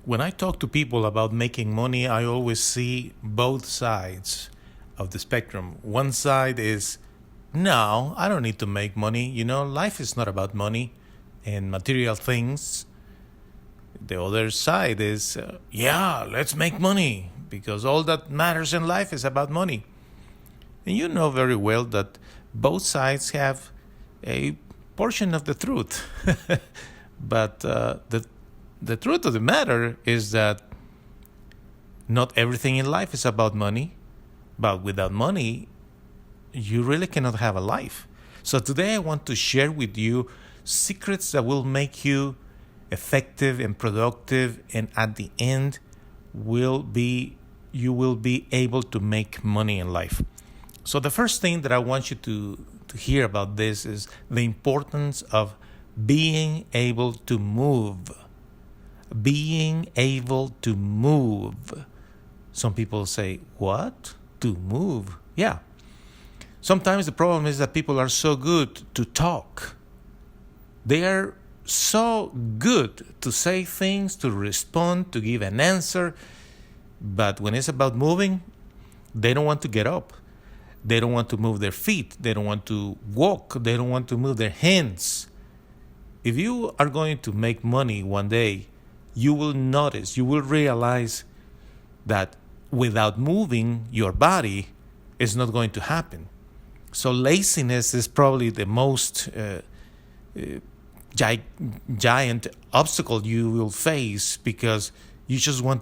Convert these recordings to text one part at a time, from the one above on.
When I talk to people about making money, I always see both sides of the spectrum. One side is, no, I don't need to make money. Life is not about money and material things. The other side is, yeah, let's make money because all that matters in life is about money. And you know very well that both sides have a portion of the truth. But the truth of the matter is that not everything in life is about money, but without money, you really cannot have a life. So today I want to share with you secrets that will make you effective and productive, and at the end you will be able to make money in life. So the first thing that I want you to hear about this is the importance of being able to move. Being able to move. Some people say, what? To move? Yeah. Sometimes the problem is that people are so good to talk. They are so good to say things, to respond, to give an answer. But when it's about moving, they don't want to get up. They don't want to move their feet. They don't want to walk. They don't want to move their hands. If you are going to make money one day, you will notice, you will realize that without moving your body, it's not going to happen. So laziness is probably the most giant obstacle you will face, because you just want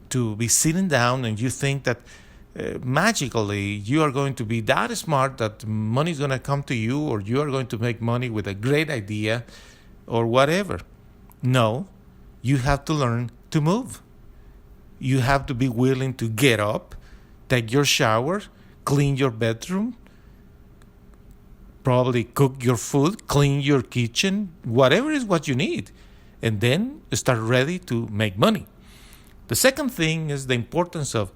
to be sitting down and you think that magically you are going to be that smart that money is going to come to you, or you are going to make money with a great idea or whatever. No, you have to learn to move. You have to be willing to get up, take your shower, clean your bedroom, probably cook your food, clean your kitchen, whatever is what you need, and then start ready to make money. The second thing is the importance of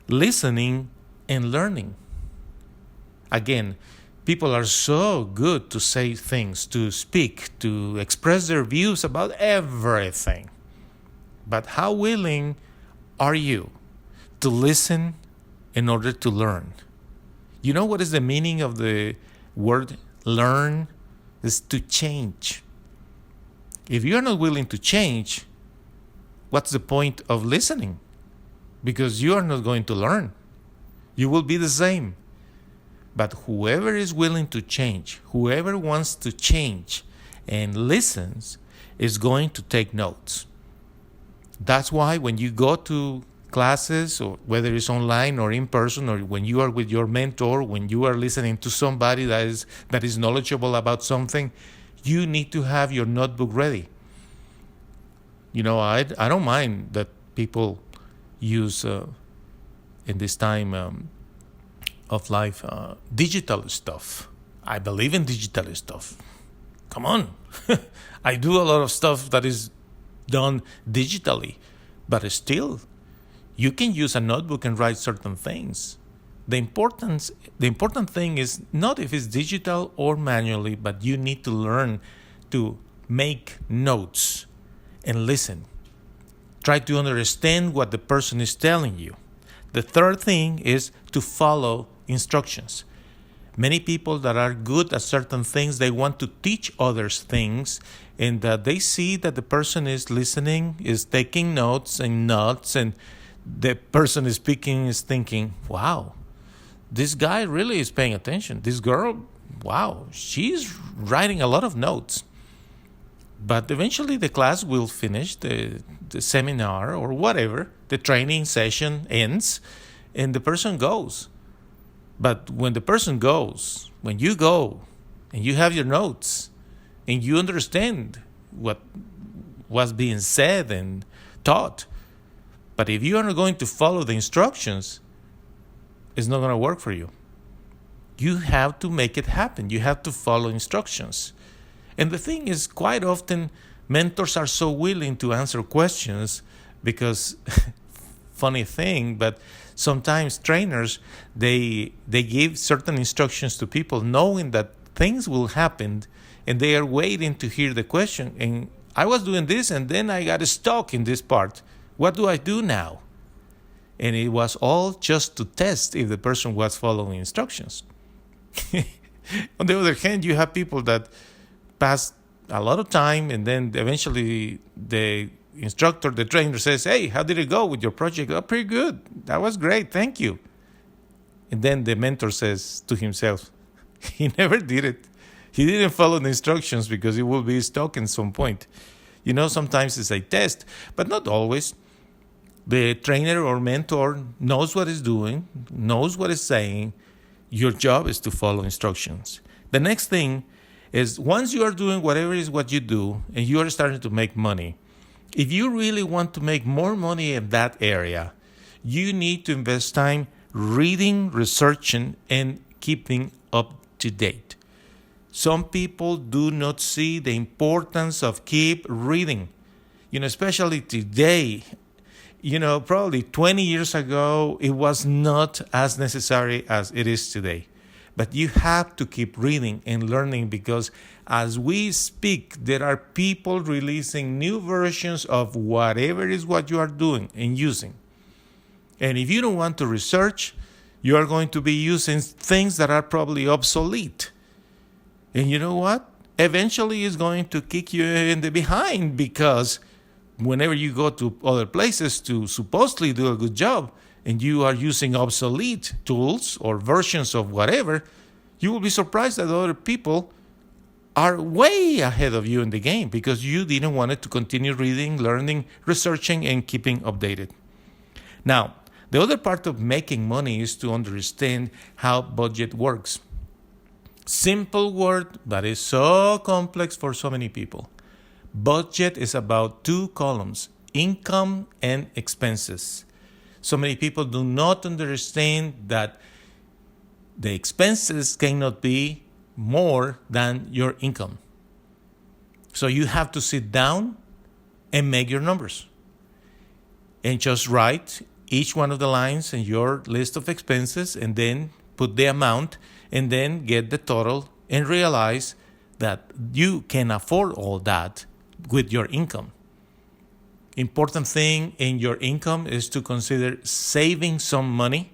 listening and learning. Again, people are so good to say things, to speak, to express their views about everything. But how willing are you to listen in order to learn? You know what is the meaning of the word learn? Is to change. If you are not willing to change, what's the point of listening? Because you are not going to learn. You will be the same. But whoever is willing to change, whoever wants to change and listens, is going to take notes. That's why when you go to classes, or whether it's online or in person, or when you are with your mentor, when you are listening to somebody that is knowledgeable about something, you need to have your notebook ready. I don't mind that people use in this time of life digital stuff. I believe in digital stuff. Come on. I do a lot of stuff that is done digitally, but still you can use a notebook and write certain things. The important thing is not if it's digital or manually, but you need to learn to make notes and listen. Try to understand what the person is telling you. The third thing is to follow instructions. Many people that are good at certain things, they want to teach others things, and they see that the person is listening, is taking notes, and the person is speaking is thinking, wow, this guy really is paying attention. This girl, wow, she's writing a lot of notes. But eventually the class will finish, the seminar or whatever, the training session ends, and the person goes. But when the person goes, when you go and you have your notes and you understand what was being said and taught, but if you are not going to follow the instructions, it's not going to work for you. You have to make it happen. You have to follow instructions. And the thing is, quite often, mentors are so willing to answer questions because, funny thing, but sometimes trainers, they give certain instructions to people knowing that things will happen, and they are waiting to hear the question. And I was doing this and then I got stuck in this part. What do I do now? And it was all just to test if the person was following instructions. On the other hand, you have people that pass a lot of time and then eventually the instructor, the trainer says, hey, how did it go with your project? Oh, pretty good. That was great. Thank you. And then the mentor says to himself, he never did it. He didn't follow the instructions because he will be stuck in some point. Sometimes it's a test, but not always. The trainer or mentor knows what he's doing, knows what he's saying. Your job is to follow instructions. The next thing is once you are doing whatever is what you do and you are starting to make money, if you really want to make more money in that area, you need to invest time reading, researching, and keeping up to date. Some people do not see the importance of keep reading. Especially today, probably 20 years ago, it was not as necessary as it is today. But you have to keep reading and learning because as we speak, there are people releasing new versions of whatever is what you are doing and using. And if you don't want to research, you are going to be using things that are probably obsolete. And you know what? Eventually it's going to kick you in the behind because whenever you go to other places to supposedly do a good job and you are using obsolete tools or versions of whatever, you will be surprised that other people are way ahead of you in the game because you didn't want to continue reading, learning, researching, and keeping updated. Now, the other part of making money is to understand how budget works. Simple word, but it's so complex for so many people. Budget is about two columns, income and expenses. So many people do not understand that the expenses cannot be more than your income. So you have to sit down and make your numbers. And just write each one of the lines in your list of expenses and then put the amount and then get the total and realize that you can afford all that with your income. Important thing in your income is to consider saving some money.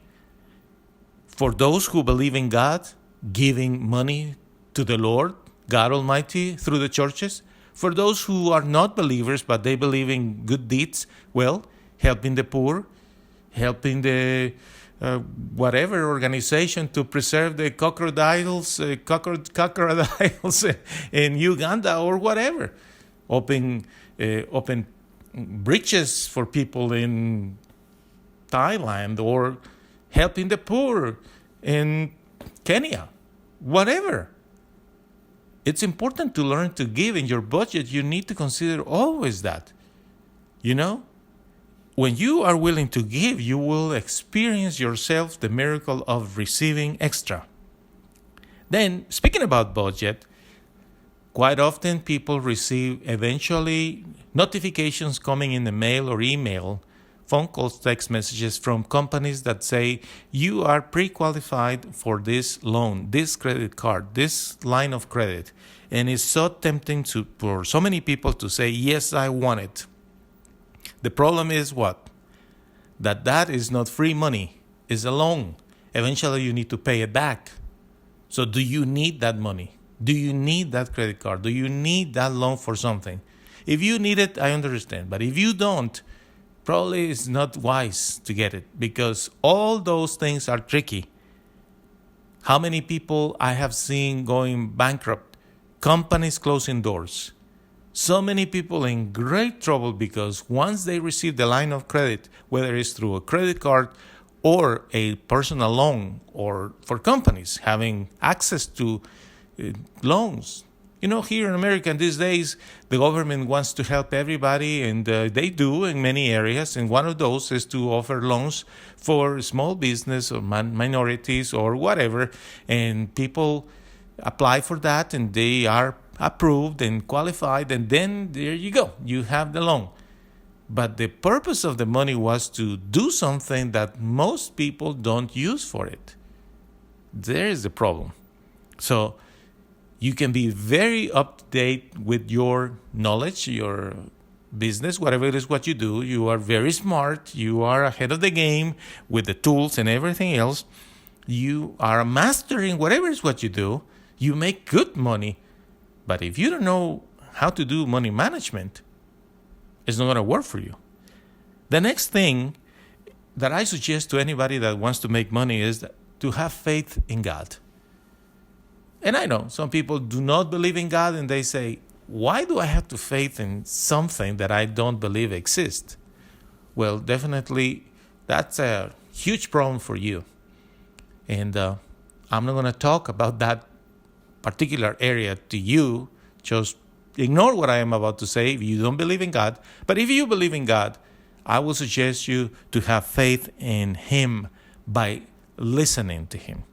For those who believe in God, giving money to the Lord, God Almighty, through the churches. For those who are not believers, but they believe in good deeds, well, helping the poor, helping the whatever organization to preserve the crocodiles in Uganda or whatever. Open bridges for people in Thailand or helping the poor in Kenya, whatever. It's important to learn to give in your budget. You need to consider always that. When you are willing to give, you will experience yourself the miracle of receiving extra. Then, speaking about budget, quite often people receive eventually notifications coming in the mail or email, phone calls, text messages from companies that say you are pre-qualified for this loan, this credit card, this line of credit. And it's so tempting for so many people to say, yes, I want it. The problem is what? That is not free money. It's a loan. Eventually you need to pay it back. So do you need that money? Do you need that credit card? Do you need that loan for something? If you need it, I understand. But if you don't, probably it's not wise to get it because all those things are tricky. How many people I have seen going bankrupt? Companies closing doors. So many people in great trouble because once they receive the line of credit, whether it's through a credit card or a personal loan, or for companies having access to loans. Here in America these days, the government wants to help everybody, and they do in many areas. And one of those is to offer loans for small business or minorities or whatever. And people apply for that, and they are approved and qualified, and then there you go. You have the loan. But the purpose of the money was to do something that most people don't use for it. There is the problem. So You can be very up to date with your knowledge, your business, whatever it is what you do. You are very smart. You are ahead of the game with the tools and everything else. You are a master in whatever it is what you do. You make good money. But if you don't know how to do money management, it's not going to work for you. The next thing that I suggest to anybody that wants to make money is to have faith in God. And I know some people do not believe in God, and they say, why do I have to faith in something that I don't believe exists? Well, definitely that's a huge problem for you. And I'm not going to talk about that particular area to you. Just ignore what I am about to say if you don't believe in God. But if you believe in God, I will suggest you to have faith in Him by listening to Him.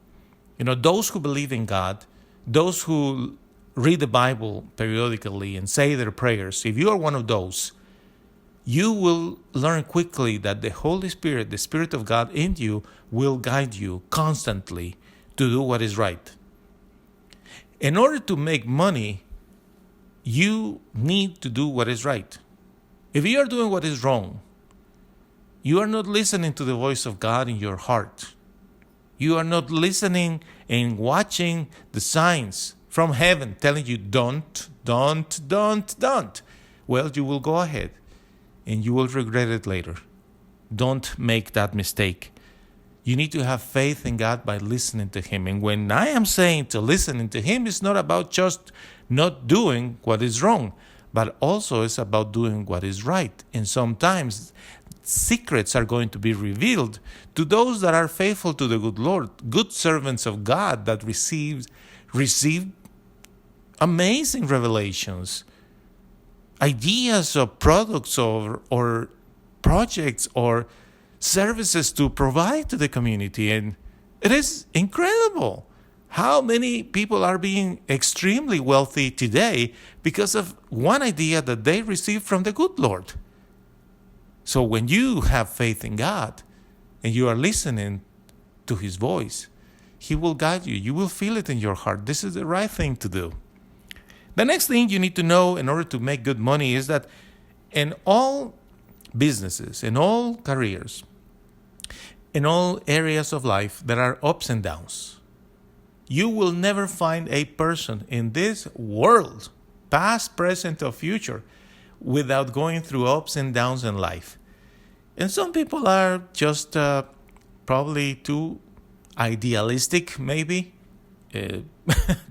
You know, those who believe in God, those who read the Bible periodically and say their prayers, if you are one of those, you will learn quickly that the Holy Spirit, the Spirit of God in you, will guide you constantly to do what is right. In order to make money, you need to do what is right. If you are doing what is wrong, you are not listening to the voice of God in your heart. You are not listening and watching the signs from heaven telling you don't. Well, you will go ahead and you will regret it later. Don't make that mistake. You need to have faith in God by listening to Him. And when I am saying to listening to Him, it's not about just not doing what is wrong, but also it's about doing what is right. And sometimes secrets are going to be revealed to those that are faithful to the good Lord, good servants of God that receive amazing revelations, ideas of products or projects or services to provide to the community. And it is incredible how many people are being extremely wealthy today because of one idea that they received from the good Lord. So when you have faith in God and you are listening to His voice, He will guide you. You will feel it in your heart. This is the right thing to do. The next thing you need to know in order to make good money is that in all businesses, in all careers, in all areas of life, there are ups and downs. You will never find a person in this world, past, present, or future, without going through ups and downs in life. And some people are just probably too idealistic, maybe,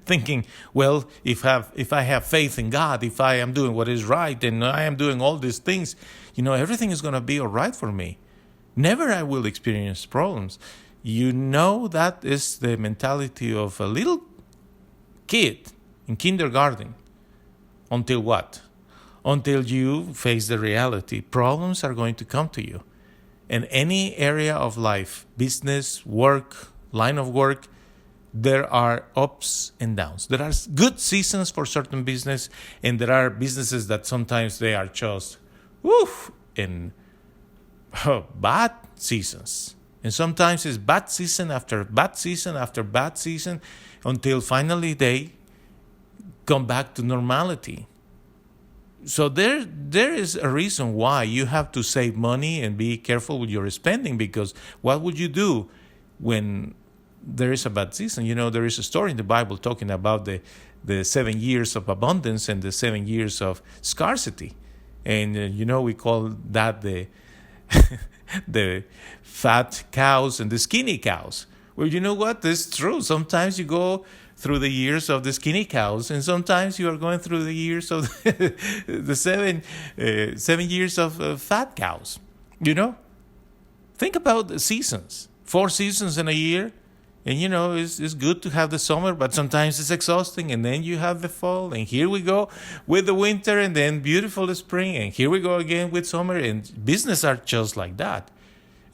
thinking, well, if I have faith in God, if I am doing what is right, and I am doing all these things, everything is going to be all right for me. Never I will experience problems. That is the mentality of a little kid in kindergarten. Until what? Until you face the reality. Problems are going to come to you. In any area of life, business, work, line of work, there are ups and downs. There are good seasons for certain business, and there are businesses that sometimes they are just in bad seasons. And sometimes it's bad season after bad season after bad season until finally they come back to normality. So there is a reason why you have to save money and be careful with your spending, because what would you do when there is a bad season? There is a story in the Bible talking about the 7 years of abundance and the 7 years of scarcity. And, we call that the the fat cows and the skinny cows. Well, you know what? It's true. Sometimes you go through the years of the skinny cows, and sometimes you are going through the years of the 7 years of fat cows. Think about the seasons. 4 seasons in a year. And, it's good to have the summer, but sometimes it's exhausting. And then you have the fall, and here we go with the winter, and then beautiful spring, and here we go again with summer. And business are just like that.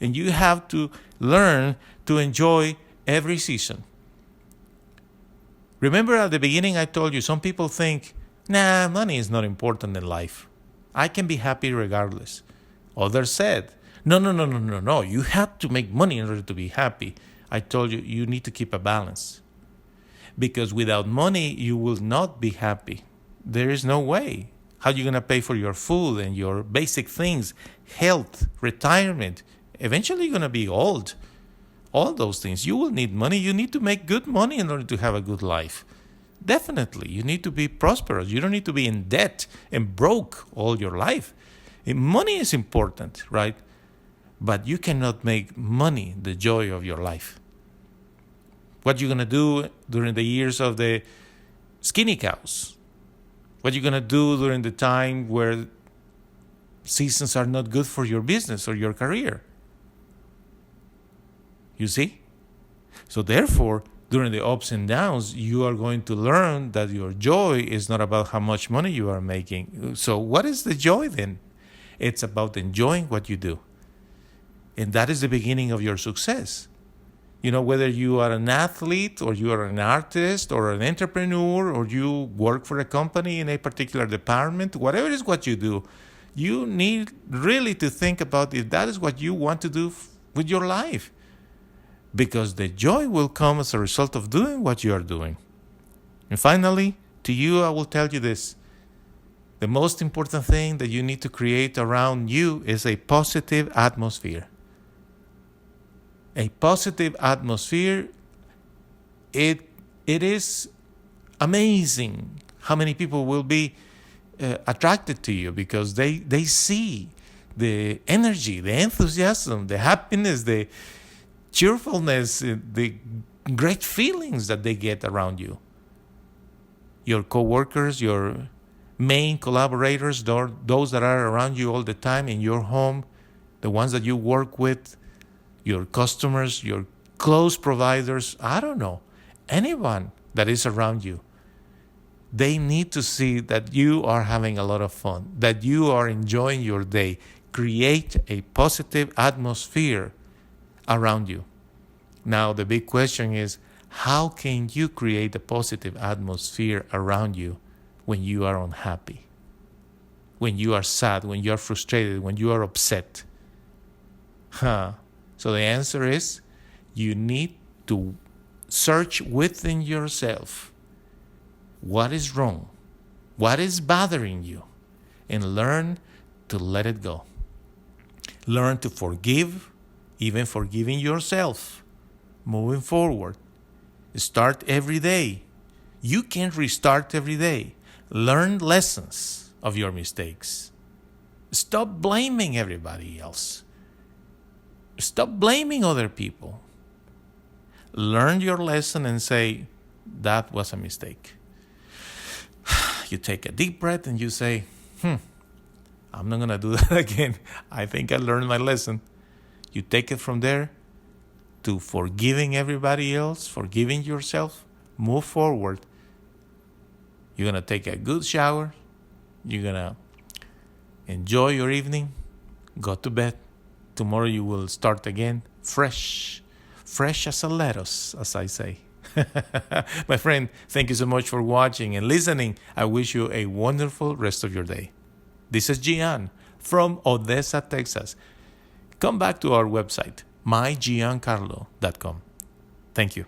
And you have to learn to enjoy every season. Remember at the beginning I told you, some people think, money is not important in life. I can be happy regardless. Others said, no, you have to make money in order to be happy. I told you, you need to keep a balance. Because without money, you will not be happy. There is no way. How are you going to pay for your food and your basic things, health, retirement? Eventually, you're going to be old. All those things. You will need money. You need to make good money in order to have a good life. Definitely. You need to be prosperous. You don't need to be in debt and broke all your life. And money is important, right? But you cannot make money the joy of your life. What you're going to do during the years of the skinny cows? What you're going to do during the time where seasons are not good for your business or your career? You see? So therefore, during the ups and downs, you are going to learn that your joy is not about how much money you are making. So what is the joy then? It's about enjoying what you do. And that is the beginning of your success. You know, whether you are an athlete or you are an artist or an entrepreneur or you work for a company in a particular department, whatever it is what you do, you need really to think about if that is what you want to do with your life. Because the joy will come as a result of doing what you are doing. And finally, to you, I will tell you this. The most important thing that you need to create around you is a positive atmosphere. A positive atmosphere, it is amazing how many people will be attracted to you because they see the energy, the enthusiasm, the happiness, the cheerfulness, the great feelings that they get around you. Your coworkers, your main collaborators, those that are around you all the time in your home, the ones that you work with, your customers, your close providers, I don't know, anyone that is around you, they need to see that you are having a lot of fun, that you are enjoying your day. Create a positive atmosphere around you. Now, the big question is, how can you create a positive atmosphere around you when you are unhappy, when you are sad, when you are frustrated, when you are upset? So the answer is, you need to search within yourself what is wrong, what is bothering you, and learn to let it go. Learn to forgive, even forgiving yourself. Moving forward, start every day. You can restart every day. Learn lessons of your mistakes. Stop blaming everybody else. Stop blaming other people. Learn your lesson and say, that was a mistake. You take a deep breath and you say, I'm not going to do that again. I think I learned my lesson. You take it from there to forgiving everybody else, forgiving yourself. Move forward. You're going to take a good shower. You're going to enjoy your evening. Go to bed. Tomorrow you will start again, fresh as a lettuce, as I say. My friend, thank you so much for watching and listening. I wish you a wonderful rest of your day. This is Gian from Odessa, Texas. Come back to our website, mygiancarlo.com. Thank you.